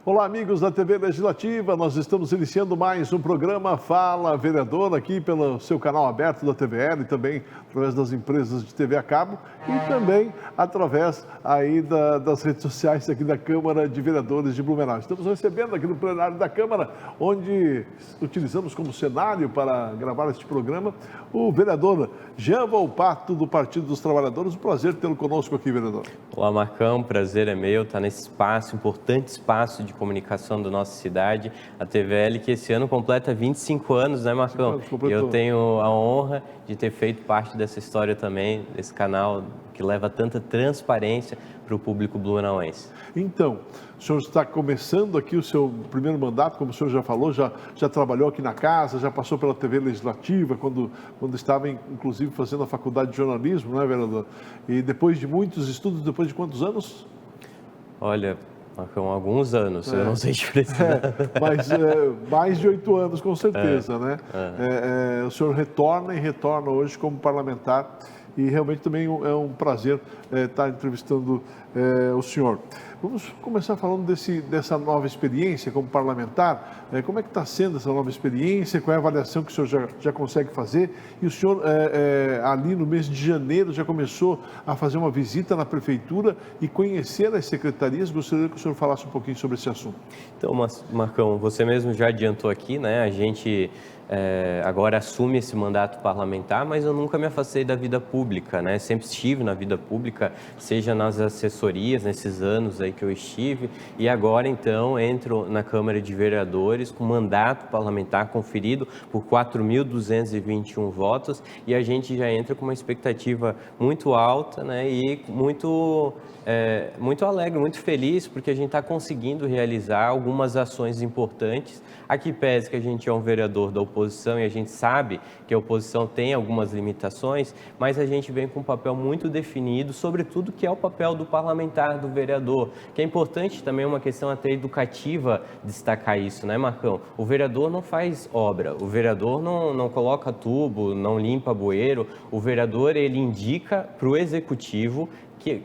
Olá, amigos da TV Legislativa, nós estamos iniciando mais um programa Fala Vereador, aqui pelo seu canal aberto da TVL e também através das empresas de TV a cabo e também através aí das redes sociais aqui da Câmara de Vereadores de Blumenau. Estamos recebendo aqui no plenário da Câmara, onde utilizamos como cenário para gravar este programa, o vereador Jean Volpato, do Partido dos Trabalhadores. Um prazer tê-lo conosco aqui, vereador. Olá, Marcão, prazer é meu estar nesse espaço, importante espaço de comunicação da nossa cidade, a TVL, que esse ano completa 25 anos, né, Marcão? E eu tenho a honra de ter feito parte dessa história também, desse canal que leva tanta transparência para o público blumenauense. Então, o senhor está começando aqui o seu primeiro mandato, como o senhor já falou, já trabalhou aqui na casa, já passou pela TV Legislativa, quando estava, inclusive, fazendo a faculdade de jornalismo, não é, vereador? E depois de muitos estudos, depois de quantos anos? Olha, Marcão, alguns anos, eu não sei te precisar. Mas mais de 8 anos, com certeza, né? O senhor retorna hoje como parlamentar e realmente também é um prazer estar entrevistando o senhor. Vamos começar falando dessa nova experiência como parlamentar. Como é que está sendo essa nova experiência? Qual é a avaliação que o senhor já consegue fazer? E o senhor, ali no mês de janeiro, já começou a fazer uma visita na prefeitura e conhecer as secretarias. Gostaria que o senhor falasse um pouquinho sobre esse assunto. Então, Marcão, você mesmo já adiantou aqui, né? A gente agora assume esse mandato parlamentar, mas eu nunca me afastei da vida pública, né? Sempre estive na vida pública, seja nas assessorias, nesses anos aí que eu estive, e agora então entro na Câmara de Vereadores com mandato parlamentar conferido por 4.221 votos, e a gente já entra com uma expectativa muito alta, né? E muito alegre, muito feliz, porque a gente está conseguindo realizar algumas ações importantes. Aqui pese que a gente é um vereador da oposição e a gente sabe que a oposição tem algumas limitações, mas a gente vem com um papel muito definido, sobretudo que é o papel do parlamentar, do vereador, que é importante também, uma questão até educativa, destacar isso, né, Marcão? O vereador não faz obra, o vereador não coloca tubo, não limpa bueiro, o vereador, ele indica para o executivo.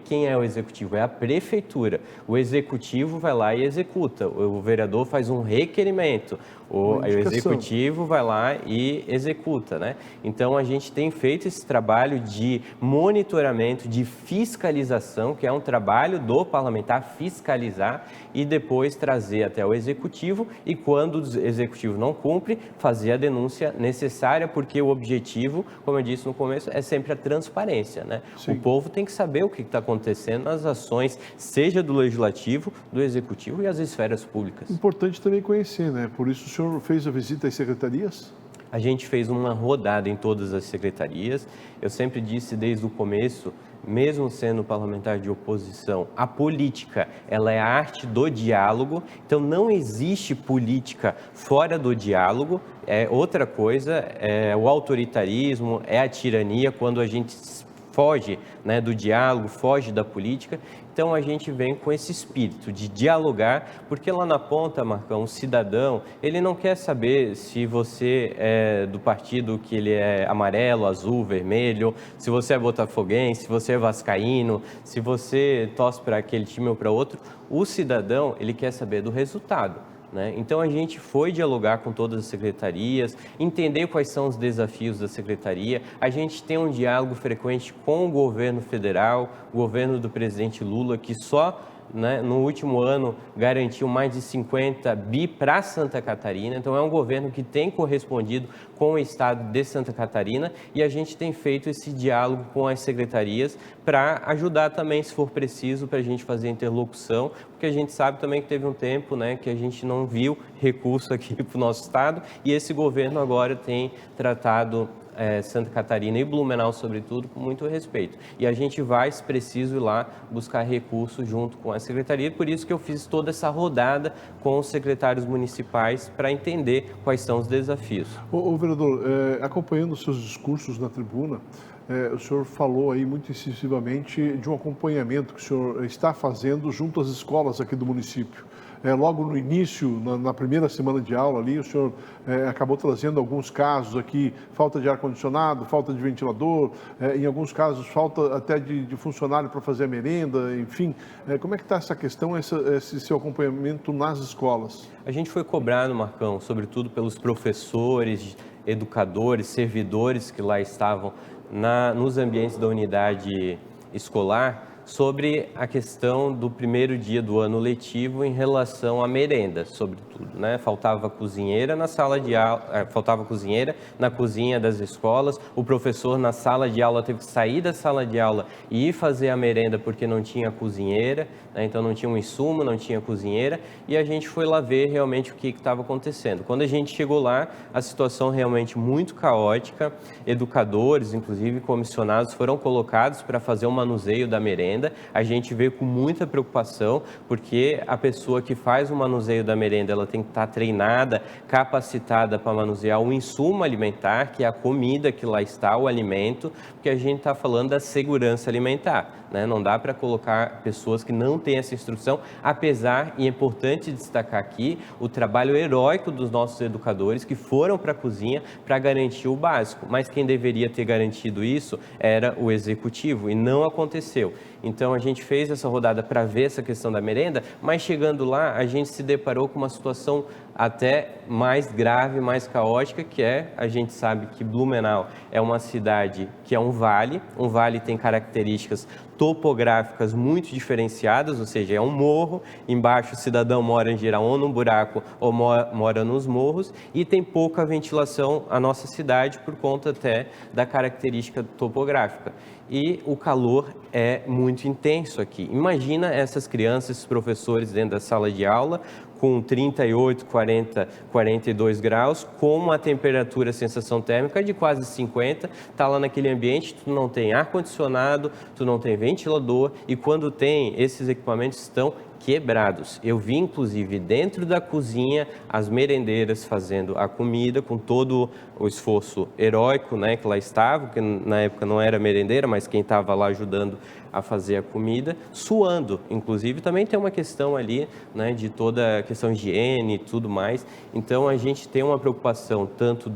Quem é o executivo? É a prefeitura. O executivo vai lá e executa. O vereador faz um requerimento. O executivo vai lá e executa, né? Então, a gente tem feito esse trabalho de monitoramento, de fiscalização, que é um trabalho do parlamentar fiscalizar e depois trazer até o executivo e, quando o executivo não cumpre, fazer a denúncia necessária, porque o objetivo, como eu disse no começo, é sempre a transparência, né? Sim. O povo tem que saber o que está acontecendo nas ações, seja do legislativo, do executivo e as esferas públicas. Importante também conhecer, né? Por isso o senhor fez a visita às secretarias? A gente fez uma rodada em todas as secretarias. Eu sempre disse desde o começo, mesmo sendo parlamentar de oposição, a política, ela é a arte do diálogo, então não existe política fora do diálogo. Outra coisa é o autoritarismo, é a tirania, quando a gente foge, né, do diálogo, foge da política. Então, a gente vem com esse espírito de dialogar, porque lá na ponta, Marcão, um cidadão, ele não quer saber se você é do partido que ele é amarelo, azul, vermelho, se você é botafoguense, se você é vascaíno, se você torce para aquele time ou para outro. O cidadão, ele quer saber do resultado, né? Então, a gente foi dialogar com todas as secretarias, entender quais são os desafios da secretaria. A gente tem um diálogo frequente com o governo federal, o governo do presidente Lula, que só, né, no último ano garantiu mais de 50 bi para Santa Catarina. Então, é um governo que tem correspondido com o estado de Santa Catarina, e a gente tem feito esse diálogo com as secretarias para ajudar também, se for preciso, para a gente fazer interlocução, porque a gente sabe também que teve um tempo, né, que a gente não viu recurso aqui para o nosso estado, e esse governo agora tem tratado Santa Catarina e Blumenau, sobretudo, com muito respeito. E a gente vai, se preciso, ir lá buscar recursos junto com a Secretaria, por isso que eu fiz toda essa rodada com os secretários municipais para entender quais são os desafios. Ô vereador, acompanhando os seus discursos na tribuna, o senhor falou aí muito incisivamente de um acompanhamento que o senhor está fazendo junto às escolas aqui do município. Logo no início, na primeira semana de aula ali, o senhor acabou trazendo alguns casos aqui, falta de ar-condicionado, falta de ventilador, em alguns casos falta até de funcionário para fazer a merenda, enfim. Como é que está essa questão, esse seu acompanhamento nas escolas? A gente foi cobrado, Marcão, sobretudo pelos professores, educadores, servidores que lá estavam nos ambientes da unidade escolar, sobre a questão do primeiro dia do ano letivo em relação à merenda, sobretudo, né? Faltava cozinheira na sala de aula, faltava cozinheira na cozinha das escolas, o professor na sala de aula teve que sair da sala de aula e ir fazer a merenda porque não tinha cozinheira, né? Então não tinha um insumo, não tinha cozinheira, e a gente foi lá ver realmente o que estava acontecendo. Quando a gente chegou lá, a situação realmente muito caótica, educadores, inclusive comissionados, foram colocados para fazer o manuseio da merenda. A gente veio com muita preocupação, porque a pessoa que faz o manuseio da merenda, ela tem que estar treinada, capacitada para manusear o insumo alimentar, que é a comida que lá está, o alimento, porque a gente está falando da segurança alimentar, né? Não dá para colocar pessoas que não têm essa instrução, apesar, e é importante destacar aqui, o trabalho heróico dos nossos educadores que foram para a cozinha para garantir o básico, mas quem deveria ter garantido isso era o executivo, e não aconteceu. Então, a gente fez essa rodada para ver essa questão da merenda, mas chegando lá, a gente se deparou com uma situação até mais grave, mais caótica, que a gente sabe que Blumenau é uma cidade que é um vale tem características topográficas muito diferenciadas, ou seja, é um morro, embaixo o cidadão mora em geral ou num buraco ou mora nos morros, e tem pouca ventilação a nossa cidade por conta até da característica topográfica. E o calor é muito intenso aqui. Imagina essas crianças, esses professores dentro da sala de aula, com 38, 40, 42 graus, com uma temperatura, sensação térmica de quase 50, está lá naquele ambiente, tu não tem ar-condicionado, tu não tem ventilador, e quando tem, esses equipamentos estão quebrados. Eu vi, inclusive, dentro da cozinha, as merendeiras fazendo a comida, com todo o esforço heróico, né, que lá estava, que na época não era merendeira, mas quem estava lá ajudando a fazer a comida, suando. Inclusive, também tem uma questão ali, né, de toda a questão de higiene e tudo mais. Então, a gente tem uma preocupação tanto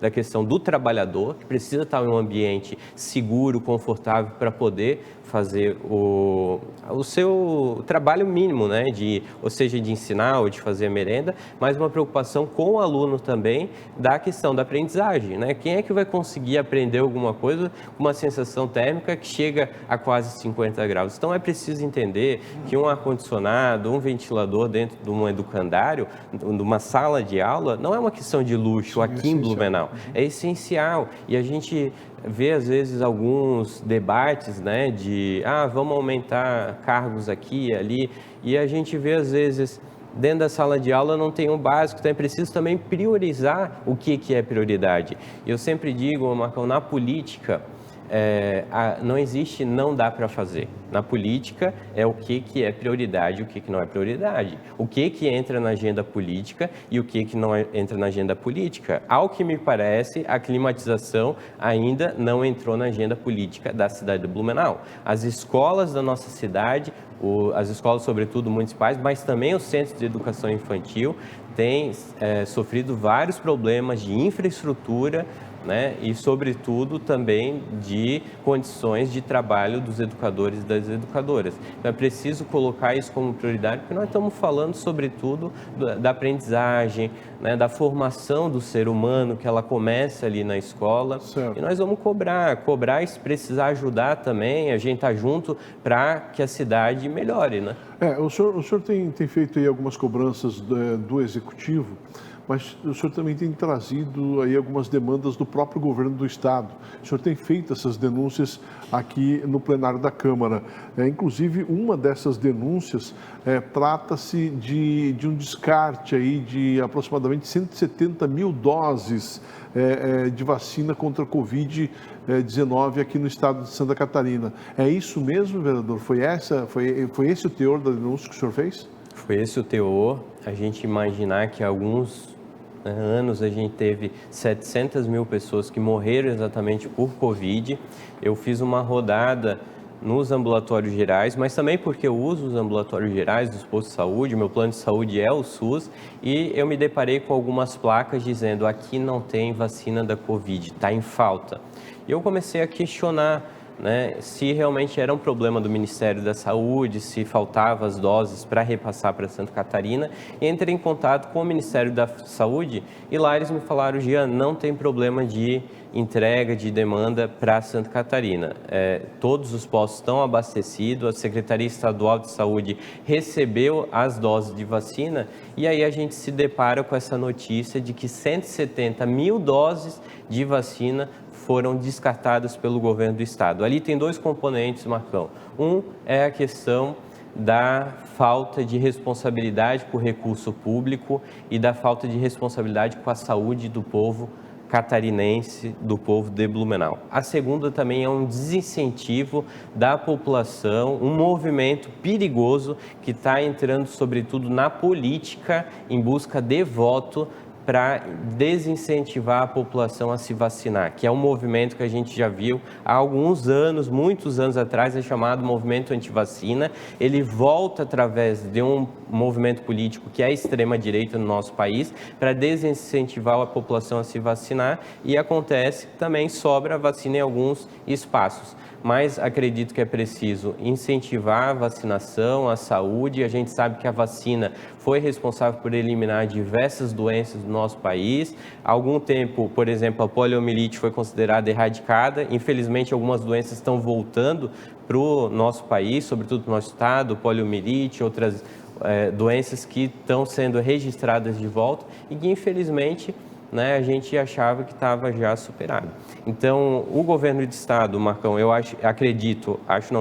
da questão do trabalhador, que precisa estar em um ambiente seguro, confortável, para poder fazer o seu trabalho mínimo, né, ou seja, de ensinar ou de fazer a merenda, mas uma preocupação com o aluno também da questão da aprendizagem, né? Quem é que vai conseguir aprender alguma coisa com uma sensação térmica que chega a quase 50 graus? Então, é preciso entender que um ar-condicionado, um ventilador dentro de um educandário, de uma sala de aula, não é uma questão de luxo aqui em Blumenau, é essencial. E a gente vê, às vezes, alguns debates, né, vamos aumentar cargos aqui e ali, e a gente vê, às vezes, dentro da sala de aula não tem um básico, então é preciso também priorizar o que é prioridade. Eu sempre digo, Marcão, na política, não existe não dá para fazer. Na política é o que é prioridade e o que não é prioridade. O que entra na agenda política e o que não entra na agenda política. Ao que me parece, a climatização ainda não entrou na agenda política da cidade de Blumenau. As escolas da nossa cidade, as escolas sobretudo municipais, mas também os centros de educação infantil, têm sofrido vários problemas de infraestrutura, né? E, sobretudo, também de condições de trabalho dos educadores e das educadoras. Então, é preciso colocar isso como prioridade, porque nós estamos falando, sobretudo, da aprendizagem, né? Da formação do ser humano, que ela começa ali na escola. Certo. E nós vamos cobrar e, se precisar ajudar também, a gente está junto para que a cidade melhore, né? O senhor tem feito aí algumas cobranças do Executivo, mas o senhor também tem trazido aí algumas demandas do próprio governo do Estado. O senhor tem feito essas denúncias aqui no plenário da Câmara. Inclusive, uma dessas denúncias trata-se de um descarte aí de aproximadamente 170 mil doses de vacina contra a Covid-19 aqui no estado de Santa Catarina. É isso mesmo, vereador? Foi esse o teor da denúncia que o senhor fez? Foi esse o teor. A gente imaginar que há alguns anos a gente teve 700 mil pessoas que morreram exatamente por Covid. Eu fiz uma rodada nos ambulatórios gerais, mas também porque eu uso os ambulatórios gerais dos postos de saúde, meu plano de saúde é o SUS, e eu me deparei com algumas placas dizendo: aqui não tem vacina da Covid, está em falta. E eu comecei a questionar, né, se realmente era um problema do Ministério da Saúde, se faltavam as doses para repassar para Santa Catarina. E entrei em contato com o Ministério da Saúde e lá eles me falaram: Jean, não tem problema de entrega, de demanda para Santa Catarina. Todos os postos estão abastecidos, a Secretaria Estadual de Saúde recebeu as doses de vacina e aí a gente se depara com essa notícia de que 170 mil doses de vacina foram descartadas pelo governo do estado. Ali tem dois componentes, Marcão. Um é a questão da falta de responsabilidade com o recurso público e da falta de responsabilidade com a saúde do povo catarinense, do povo de Blumenau. A segunda também é um desincentivo da população, um movimento perigoso que está entrando sobretudo na política em busca de voto para desincentivar a população a se vacinar, que é um movimento que a gente já viu há alguns anos, muitos anos atrás, é chamado movimento antivacina. Ele volta através de um movimento político que é a extrema-direita no nosso país, para desincentivar a população a se vacinar, e acontece que também sobra a vacina em alguns espaços. Mas acredito que é preciso incentivar a vacinação, a saúde. A gente sabe que a vacina foi responsável por eliminar diversas doenças do nosso país. Há algum tempo, por exemplo, a poliomielite foi considerada erradicada. Infelizmente, algumas doenças estão voltando para o nosso país, sobretudo para o nosso estado, poliomielite, outras doenças que estão sendo registradas de volta e que, infelizmente, a gente achava que estava já superado. Então, o governo de estado, Marcão, eu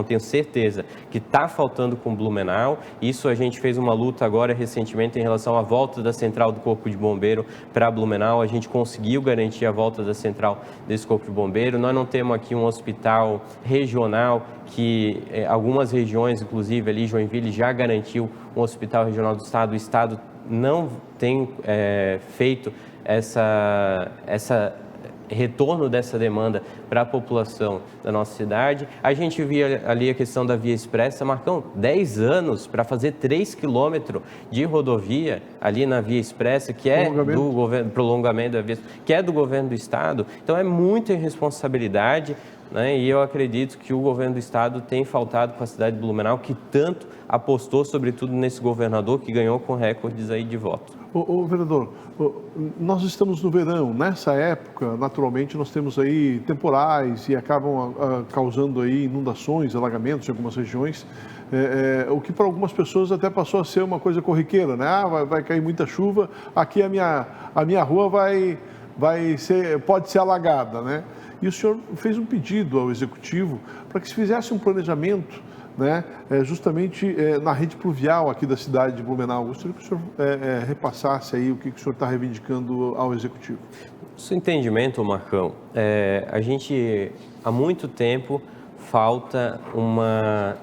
tenho certeza que está faltando com Blumenau. Isso a gente fez uma luta agora recentemente em relação à volta da central do Corpo de Bombeiro para Blumenau. A gente conseguiu garantir a volta da central desse Corpo de Bombeiro. Nós não temos aqui um hospital regional que algumas regiões, inclusive ali Joinville, já garantiu um hospital regional do estado. O estado não tem feito essa retorno dessa demanda para a população da nossa cidade. A gente via ali a questão da via expressa, Marcão, 10 anos para fazer 3 quilômetros de rodovia ali na via expressa, que é do governo, prolongamento da via, que é do governo do estado. Então é muita irresponsabilidade, e eu acredito que o governo do estado tem faltado com a cidade de Blumenau, que tanto apostou, sobretudo, nesse governador que ganhou com recordes aí de voto. Vereador, nós estamos no verão. Nessa época, naturalmente, nós temos aí temporais e acabam causando aí inundações, alagamentos em algumas regiões, o que para algumas pessoas até passou a ser uma coisa corriqueira, né? Vai cair muita chuva, aqui a minha rua pode ser alagada, né? E o senhor fez um pedido ao Executivo para que se fizesse um planejamento, justamente na rede pluvial aqui da cidade de Blumenau. Gostaria que o senhor repassasse aí o que o senhor está reivindicando ao Executivo. Seu entendimento, Marcão, a gente há muito tempo falta uma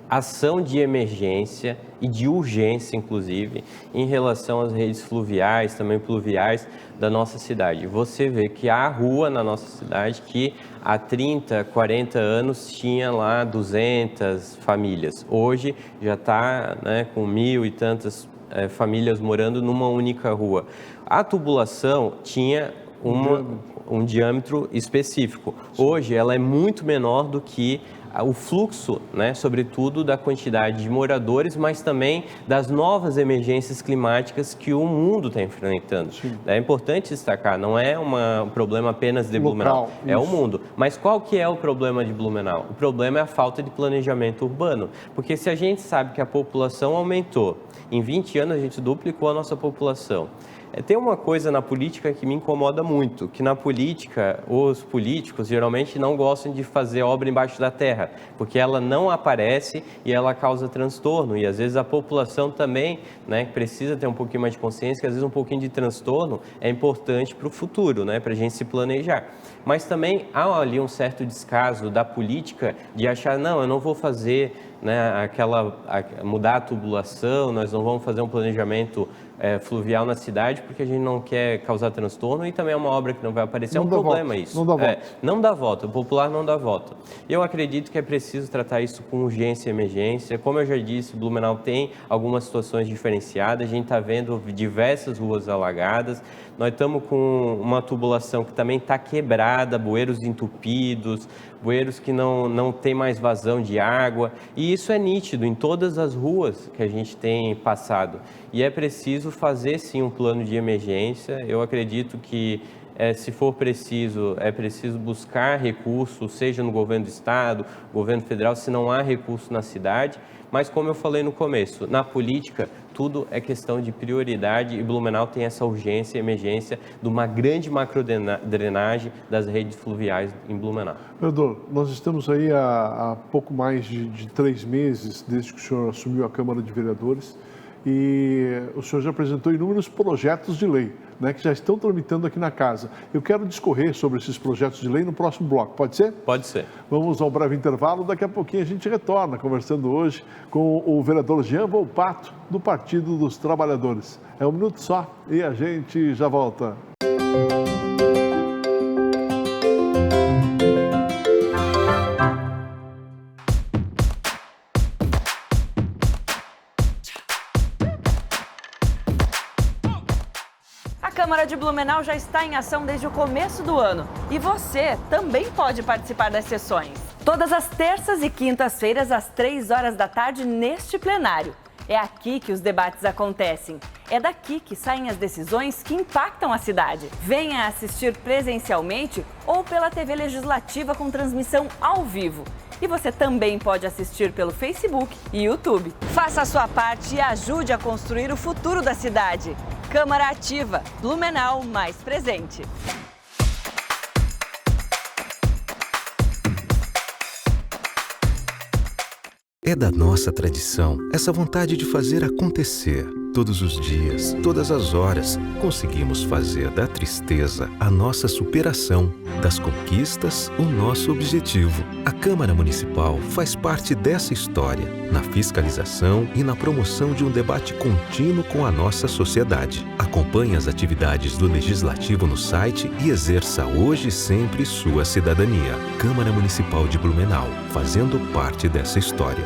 ação de emergência e de urgência, inclusive, em relação às redes fluviais, também pluviais da nossa cidade. Você vê que há rua na nossa cidade que há 30, 40 anos tinha lá 200 famílias. Hoje já está com 1.000 e tantas famílias morando numa única rua. A tubulação tinha um diâmetro específico. Hoje ela é muito menor do que o fluxo, sobretudo da quantidade de moradores, mas também das novas emergências climáticas que o mundo está enfrentando. Sim. É importante destacar, não é um problema apenas de Blumenau, é o mundo. Mas qual que é o problema de Blumenau? O problema é a falta de planejamento urbano, porque se a gente sabe que a população aumentou, em 20 anos a gente duplicou a nossa população. Tem uma coisa na política que me incomoda muito, que na política, os políticos geralmente não gostam de fazer obra embaixo da terra. terra, porque ela não aparece e ela causa transtorno. E às vezes a população também, né, precisa ter um pouquinho mais de consciência que às vezes um pouquinho de transtorno é importante para o futuro, né, para a gente se planejar. Mas também há ali um certo descaso da política de achar, não, eu não vou fazer, né, mudar a tubulação, nós não vamos fazer um planejamento fluvial na cidade porque a gente não quer causar transtorno e também é uma obra que não vai aparecer, não é um problema isso. Não dá volta. Não dá volta, o popular não dá volta. Eu acredito que é preciso tratar isso com urgência e emergência. Como eu já disse, Blumenau tem algumas situações diferenciadas, a gente está vendo diversas ruas alagadas, nós estamos com uma tubulação que também está quebrada, bueiros entupidos, bueiros que não tem mais vazão de água, e isso é nítido em todas as ruas que a gente tem passado. E é preciso fazer, sim, um plano de emergência. Eu acredito que, se for preciso, é preciso buscar recursos, seja no governo do estado, governo federal, se não há recurso na cidade. Mas, como eu falei no começo, na política, tudo é questão de prioridade e Blumenau tem essa urgência e emergência de uma grande macrodrenagem das redes fluviais em Blumenau. Vereador, nós estamos aí há pouco mais de 3 meses desde que o senhor assumiu a Câmara de Vereadores e o senhor já apresentou inúmeros projetos de lei, né, que já estão tramitando aqui na casa. Eu quero discorrer sobre esses projetos de lei no próximo bloco, pode ser? Pode ser. Vamos ao breve intervalo, daqui a pouquinho a gente retorna, conversando hoje com o vereador Jean Volpato, do Partido dos Trabalhadores. É um minuto só e a gente já volta. A Câmara de Blumenau já está em ação desde o começo do ano e você também pode participar das sessões. Todas as terças e quintas-feiras, às 3 horas da tarde, neste plenário. É aqui que os debates acontecem. É daqui que saem as decisões que impactam a cidade. Venha assistir presencialmente ou pela TV Legislativa com transmissão ao vivo. E você também pode assistir pelo Facebook e YouTube. Faça a sua parte e ajude a construir o futuro da cidade. Câmara Ativa, Blumenau mais presente. É da nossa tradição essa vontade de fazer acontecer. Todos os dias, todas as horas, conseguimos fazer da tristeza a nossa superação, das conquistas o nosso objetivo. A Câmara Municipal faz parte dessa história, na fiscalização e na promoção de um debate contínuo com a nossa sociedade. Acompanhe as atividades do Legislativo no site e exerça hoje e sempre sua cidadania. Câmara Municipal de Blumenau, fazendo parte dessa história.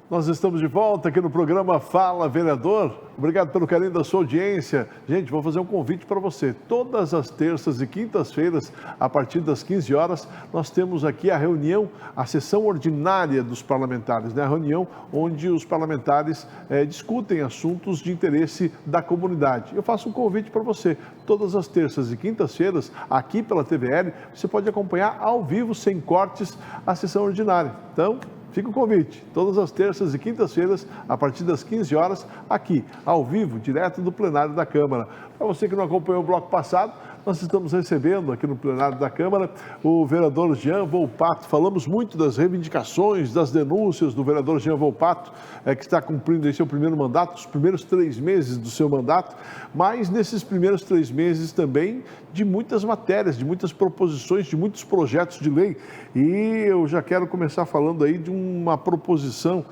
Nós estamos de volta aqui no programa Fala Vereador. Obrigado pelo carinho da sua audiência. Gente, vou fazer um convite para você. Todas as terças e quintas-feiras, a partir das 15 horas, nós temos aqui a reunião, a sessão ordinária dos parlamentares, né? A reunião onde os parlamentares discutem assuntos de interesse da comunidade. Eu faço um convite para você. Todas as terças e quintas-feiras, aqui pela TVL, você pode acompanhar ao vivo, sem cortes, a sessão ordinária. Então, fica o convite, todas as terças e quintas-feiras, a partir das 15 horas, aqui, ao vivo, direto do plenário da Câmara. Para você que não acompanhou o bloco passado, nós estamos recebendo aqui no plenário da Câmara o vereador Jean Volpato. Falamos muito das reivindicações, das denúncias do vereador Jean Volpato, que está cumprindo aí seu primeiro mandato, os primeiros 3 meses do seu mandato, mas nesses primeiros 3 meses também de muitas matérias, de muitas proposições, de muitos projetos de lei. E eu já quero começar falando aí de uma proposição,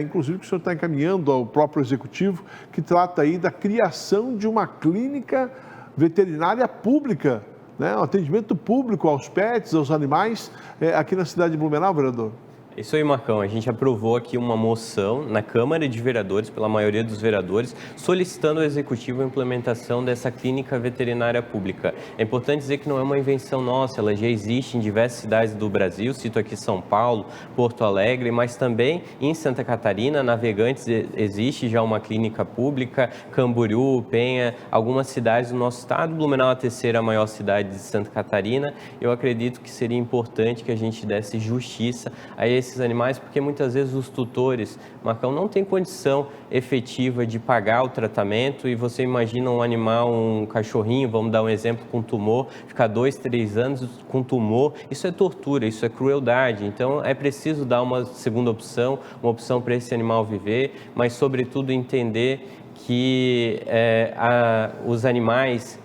inclusive que o senhor está encaminhando ao próprio Executivo, que trata aí da criação de uma clínica veterinária pública, né? Um atendimento público aos pets, aos animais, aqui na cidade de Blumenau, vereador. Isso aí, Marcão. A gente aprovou aqui uma moção na Câmara de Vereadores, pela maioria dos vereadores, solicitando ao Executivo a implementação dessa clínica veterinária pública. É importante dizer que não é uma invenção nossa, ela já existe em diversas cidades do Brasil, cito aqui São Paulo, Porto Alegre, mas também em Santa Catarina, Navegantes, existe já uma clínica pública, Camboriú, Penha, algumas cidades do nosso estado, Blumenau é a terceira maior cidade de Santa Catarina. Eu acredito que seria importante que a gente desse justiça a esse esses animais, porque muitas vezes os tutores, Marcão, não têm condição efetiva de pagar o tratamento, e você imagina um animal, um cachorrinho, vamos dar um exemplo, com tumor, ficar 2, 3 anos com tumor, isso é tortura, isso é crueldade. Então é preciso dar uma segunda opção, uma opção para esse animal viver, mas sobretudo entender que os animais,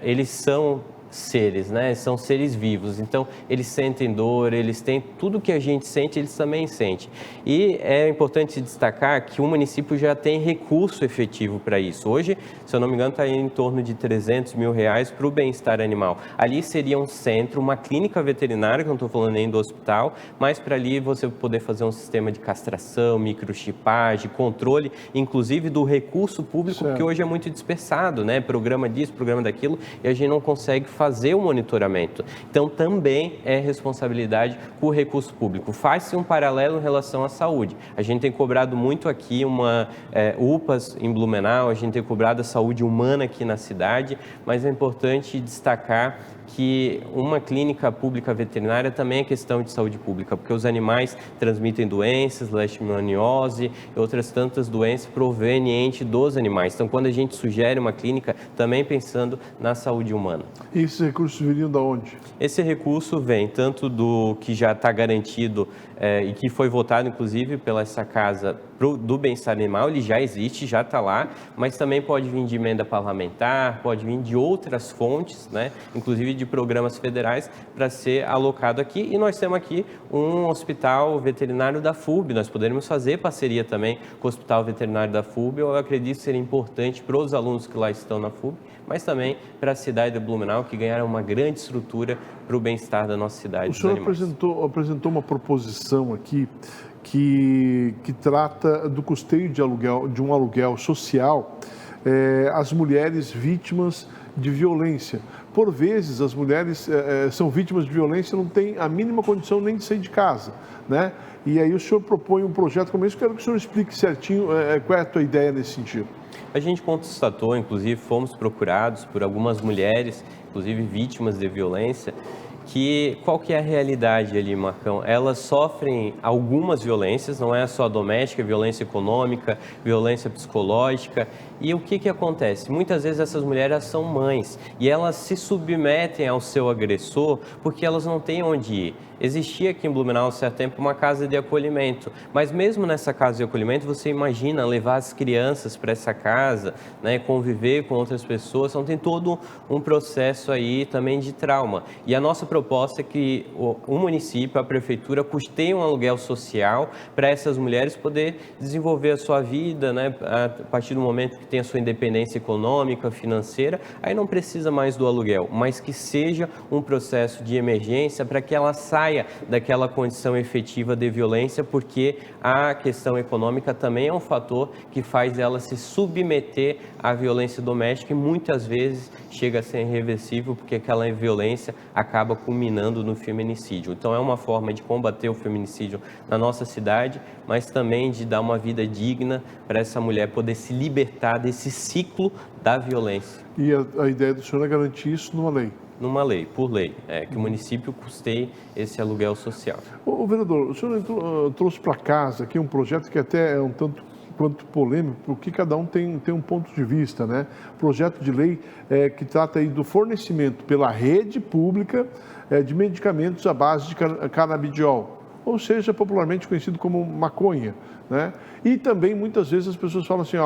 eles são seres, né? São seres vivos, então eles sentem dor, eles têm tudo que a gente sente, eles também sentem. E é importante destacar que o município já tem recurso efetivo para isso. Hoje, se eu não me engano, está em torno de R$300 mil para o bem-estar animal. Ali seria um centro, uma clínica veterinária, que eu não estou falando nem do hospital, mas para ali você poder fazer um sistema de castração, microchipagem, controle, inclusive do recurso público, que hoje é muito dispersado, né? Programa disso, programa daquilo, e a gente não consegue fazer o monitoramento. Então, também é responsabilidade com o recurso público. Faz-se um paralelo em relação à saúde. A gente tem cobrado muito aqui uma UPAs em Blumenau, a gente tem cobrado a saúde humana aqui na cidade, mas é importante destacar que uma clínica pública veterinária também é questão de saúde pública, porque os animais transmitem doenças, leishmaniose e outras tantas doenças provenientes dos animais. Então, quando a gente sugere uma clínica, também pensando na saúde humana. E esses recursos viriam de onde? Esse recurso vem tanto do que já está garantido e que foi votado, inclusive, pela essa casa do bem-estar animal, ele já existe, já está lá, mas também pode vir de emenda parlamentar, pode vir de outras fontes, né? Inclusive de programas federais, para ser alocado aqui. E nós temos aqui um hospital veterinário da FURB, nós poderíamos fazer parceria também com o hospital veterinário da FURB, eu acredito ser importante para os alunos que lá estão na FURB, mas também para a cidade de Blumenau, que ganharam uma grande estrutura para o bem-estar da nossa cidade. O senhor apresentou uma proposição aqui que trata do custeio de um aluguel social às mulheres vítimas de violência. Por vezes, as mulheres são vítimas de violência e não têm a mínima condição nem de sair de casa, né? E aí o senhor propõe um projeto como esse, quero que o senhor explique certinho qual é a tua ideia nesse sentido. A gente constatou, inclusive, fomos procurados por algumas mulheres, inclusive vítimas de violência, qual que é a realidade ali, Marcão? Elas sofrem algumas violências, não é só doméstica, violência econômica, violência psicológica. E o que acontece? Muitas vezes essas mulheres são mães e elas se submetem ao seu agressor porque elas não têm onde ir. Existia aqui em Blumenau, há certo tempo, uma casa de acolhimento, mas mesmo nessa casa de acolhimento, você imagina levar as crianças para essa casa, né, conviver com outras pessoas, então tem todo um processo aí também de trauma. E a nossa proposta é que o município, a prefeitura, custeie um aluguel social para essas mulheres poder desenvolver a sua vida, né, a partir do momento que tem a sua independência econômica, financeira, aí não precisa mais do aluguel, mas que seja um processo de emergência para que ela saia daquela condição efetiva de violência, porque a questão econômica também é um fator que faz ela se submeter à violência doméstica e muitas vezes chega a ser irreversível, porque aquela violência acaba culminando no feminicídio. Então é uma forma de combater o feminicídio na nossa cidade, mas também de dar uma vida digna para essa mulher poder se libertar desse ciclo da violência. E a ideia do senhor é garantir isso numa lei? Numa lei, por lei, que o município custeie esse aluguel social. O vereador, o senhor trouxe para casa aqui um projeto que até é um tanto quanto polêmico, porque cada um tem um ponto de vista, né? Projeto de lei que trata aí do fornecimento pela rede pública de medicamentos à base de canabidiol, ou seja, popularmente conhecido como maconha, né? E também, muitas vezes, as pessoas falam assim,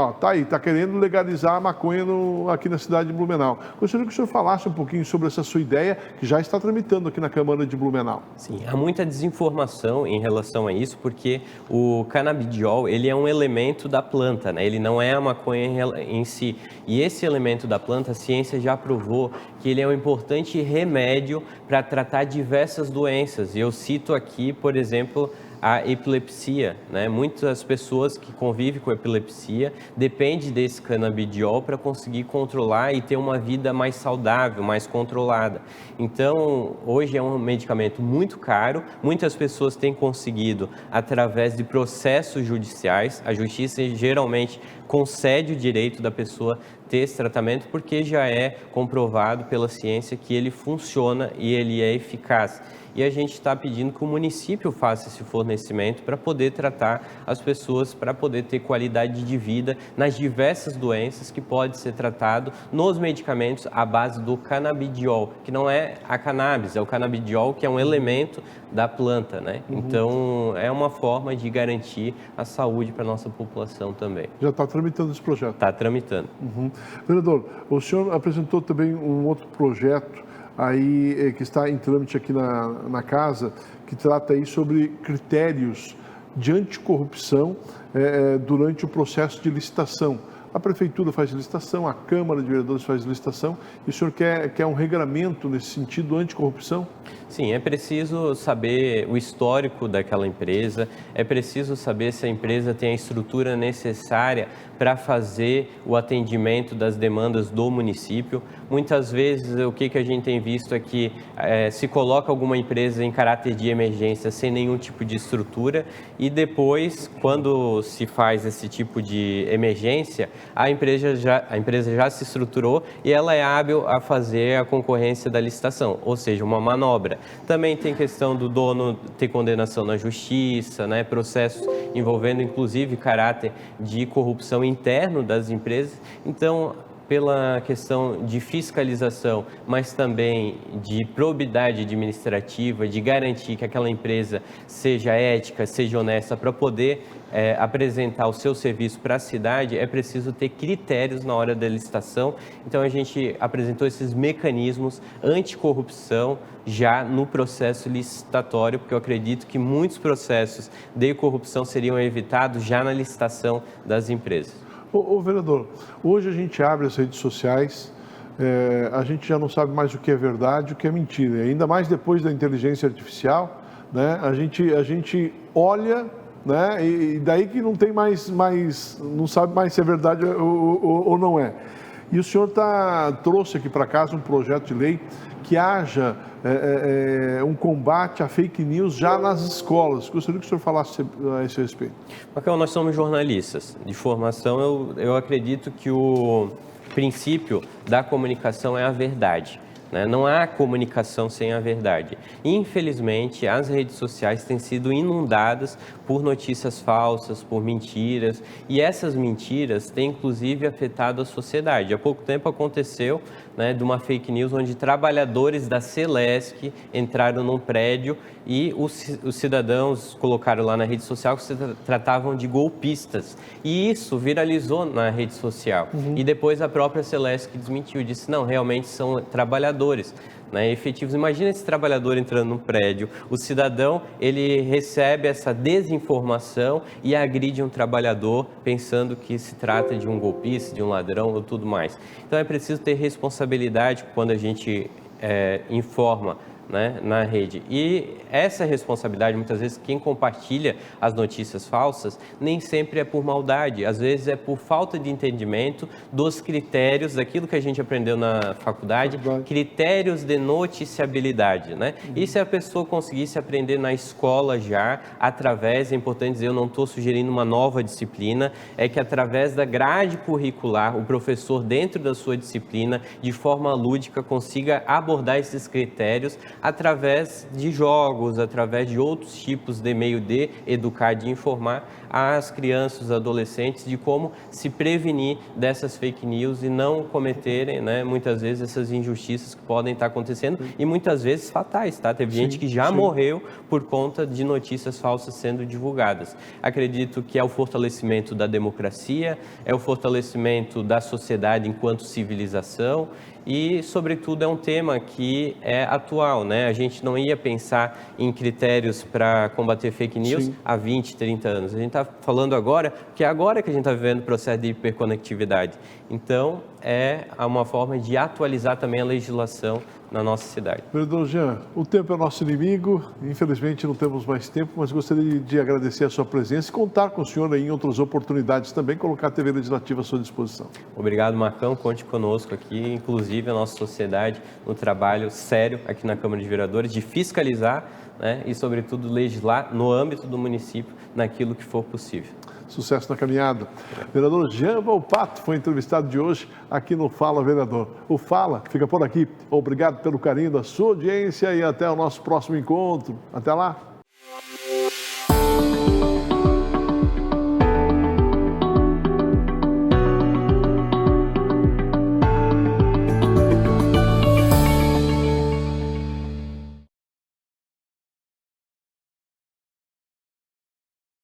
tá querendo legalizar a maconha aqui na cidade de Blumenau. Gostaria que o senhor falasse um pouquinho sobre essa sua ideia, que já está tramitando aqui na Câmara de Blumenau. Sim, há muita desinformação em relação a isso, porque o canabidiol, ele é um elemento da planta, né? Ele não é a maconha em si. E esse elemento da planta, a ciência já provou que ele é um importante remédio para tratar diversas doenças. E eu cito aqui, por exemplo, a epilepsia, né? Muitas pessoas que convivem com epilepsia dependem desse canabidiol para conseguir controlar e ter uma vida mais saudável, mais controlada. Então, hoje é um medicamento muito caro, muitas pessoas têm conseguido através de processos judiciais, a justiça geralmente concede o direito da pessoa ter esse tratamento, porque já é comprovado pela ciência que ele funciona e ele é eficaz. E a gente está pedindo que o município faça esse fornecimento para poder tratar as pessoas, para poder ter qualidade de vida nas diversas doenças que pode ser tratado nos medicamentos à base do canabidiol, que não é a cannabis, é o canabidiol, que é um elemento da planta, né? Então, é uma forma de garantir a saúde para a nossa população também. Já está tramitando esse projeto? Está tramitando. Vereador, o senhor apresentou também um outro projeto aí que está em trâmite aqui na casa, que trata aí sobre critérios de anticorrupção durante o processo de licitação. A Prefeitura faz licitação, a Câmara de Vereadores faz licitação, e o senhor quer um regramento nesse sentido anticorrupção? Sim, é preciso saber o histórico daquela empresa, é preciso saber se a empresa tem a estrutura necessária para fazer o atendimento das demandas do município. Muitas vezes, o que a gente tem visto é que se coloca alguma empresa em caráter de emergência sem nenhum tipo de estrutura, e depois, quando se faz esse tipo de emergência, a empresa já se estruturou e ela é hábil a fazer a concorrência da licitação, ou seja, uma manobra. Também tem questão do dono ter condenação na justiça, né, processos envolvendo inclusive caráter de corrupção interno das empresas. Então, pela questão de fiscalização, mas também de probidade administrativa, de garantir que aquela empresa seja ética, seja honesta, para poder apresentar o seu serviço para a cidade, é preciso ter critérios na hora da licitação. Então, a gente apresentou esses mecanismos anticorrupção já no processo licitatório, porque eu acredito que muitos processos de corrupção seriam evitados já na licitação das empresas. Ô vereador, hoje a gente abre as redes sociais, a gente já não sabe mais o que é verdade e o que é mentira. Ainda mais depois da inteligência artificial, né? A gente olha, né? E daí que não tem mais não sabe mais se é verdade ou não é. E o senhor trouxe aqui para casa um projeto de lei que haja um combate à fake news já nas escolas. Gostaria que o senhor falasse a esse respeito. Raquel, nós somos jornalistas de formação. Eu acredito que o princípio da comunicação é a verdade. Não há comunicação sem a verdade. Infelizmente, as redes sociais têm sido inundadas por notícias falsas, por mentiras, e essas mentiras têm inclusive afetado a sociedade. Há pouco tempo aconteceu de uma fake news onde trabalhadores da Celesc entraram num prédio e os cidadãos colocaram lá na rede social que se tratavam de golpistas. E isso viralizou na rede social. E depois a própria Celesc desmentiu, disse, não, realmente são trabalhadores efetivos. Imagina esse trabalhador entrando num prédio, o cidadão, ele recebe essa desinformação e agride um trabalhador pensando que se trata de um golpista, de um ladrão ou tudo mais. Então é preciso ter responsabilidade quando a gente informa na rede. E essa responsabilidade, muitas vezes, quem compartilha as notícias falsas, nem sempre é por maldade, às vezes é por falta de entendimento dos critérios, daquilo que a gente aprendeu na faculdade, critérios de noticiabilidade, E se a pessoa conseguisse aprender na escola já, através, é importante dizer, eu não estou sugerindo uma nova disciplina, é que através da grade curricular, o professor, dentro da sua disciplina, de forma lúdica, consiga abordar esses critérios através de jogos, através de outros tipos de meio de educar, de informar as crianças, os adolescentes de como se prevenir dessas fake news e não cometerem, muitas vezes, essas injustiças que podem estar acontecendo e muitas vezes fatais, Teve gente que já morreu por conta de notícias falsas sendo divulgadas. Acredito que é o fortalecimento da democracia, é o fortalecimento da sociedade enquanto civilização e, sobretudo, é um tema que é atual, A gente não ia pensar em critérios para combater fake news há 20, 30 anos. A gente está falando agora, porque é agora que a gente está vivendo o processo de hiperconectividade. Então, é uma forma de atualizar também a legislação na nossa cidade. Vereador Jean, o tempo é nosso inimigo, infelizmente não temos mais tempo, mas gostaria de agradecer a sua presença e contar com o senhor em outras oportunidades também, colocar a TV Legislativa à sua disposição. Obrigado, Marcão, conte conosco aqui, inclusive a nossa sociedade, no trabalho sério aqui na Câmara de Vereadores, de fiscalizar e, sobretudo, legislar no âmbito do município, naquilo que for possível. Sucesso na caminhada. Vereador Jean Volpato foi entrevistado de hoje aqui no Fala Vereador. O Fala fica por aqui. Obrigado pelo carinho da sua audiência e até o nosso próximo encontro. Até lá.